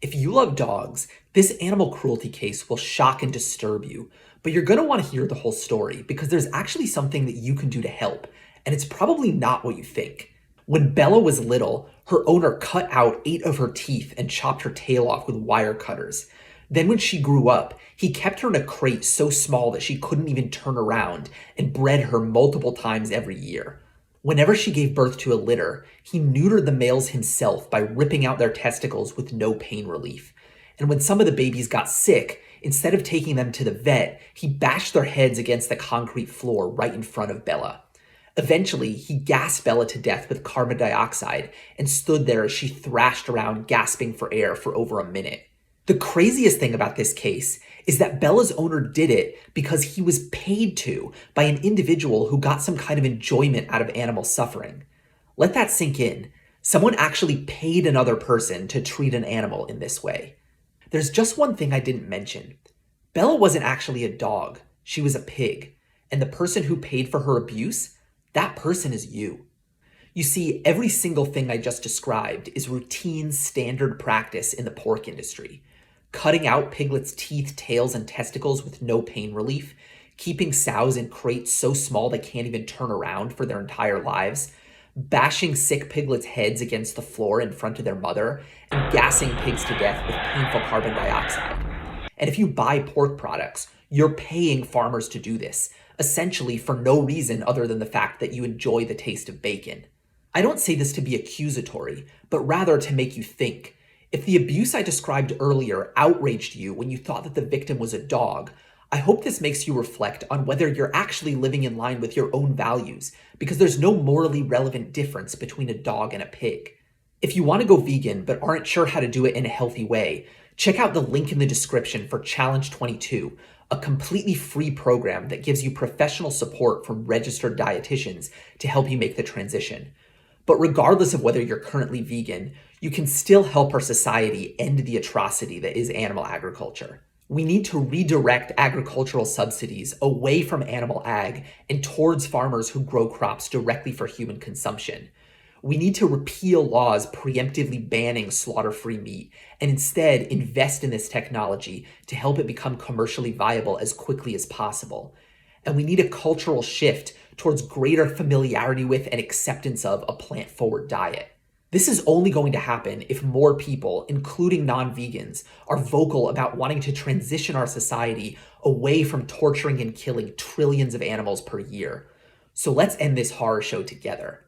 If you love dogs, this animal cruelty case will shock and disturb you, but you're going to want to hear the whole story because there's actually something that you can do to help, and it's probably not what you think. When Bella was little, her owner cut out 8 of her teeth and chopped her tail off with wire cutters. Then, when she grew up, he kept her in a crate so small that she couldn't even turn around and bred her multiple times every year. Whenever she gave birth to a litter, he neutered the males himself by ripping out their testicles with no pain relief. And when some of the babies got sick, instead of taking them to the vet, he bashed their heads against the concrete floor right in front of Bella. Eventually, he gassed Bella to death with carbon dioxide and stood there as she thrashed around gasping for air for over a minute. The craziest thing about this case is that Bella's owner did it because he was paid to by an individual who got some kind of enjoyment out of animal suffering. Let that sink in. Someone actually paid another person to treat an animal in this way. There's just one thing I didn't mention. Bella wasn't actually a dog. She was a pig. And the person who paid for her abuse, that person is you. You see, every single thing I just described is routine, standard practice in the pork industry. Cutting out piglets' teeth, tails, and testicles with no pain relief, keeping sows in crates so small they can't even turn around for their entire lives, bashing sick piglets' heads against the floor in front of their mother, and gassing pigs to death with painful carbon dioxide. And if you buy pork products, you're paying farmers to do this, essentially for no reason other than the fact that you enjoy the taste of bacon. I don't say this to be accusatory, but rather to make you think. If the abuse I described earlier outraged you when you thought that the victim was a dog, I hope this makes you reflect on whether you're actually living in line with your own values, because there's no morally relevant difference between a dog and a pig. If you want to go vegan but aren't sure how to do it in a healthy way, check out the link in the description for Challenge 22, a completely free program that gives you professional support from registered dietitians to help you make the transition. But regardless of whether you're currently vegan, you can still help our society end the atrocity that is animal agriculture. We need to redirect agricultural subsidies away from animal ag and towards farmers who grow crops directly for human consumption. We need to repeal laws preemptively banning slaughter-free meat and instead invest in this technology to help it become commercially viable as quickly as possible. And we need a cultural shift towards greater familiarity with and acceptance of a plant-forward diet. This is only going to happen if more people, including non-vegans, are vocal about wanting to transition our society away from torturing and killing trillions of animals per year. So let's end this horror show together.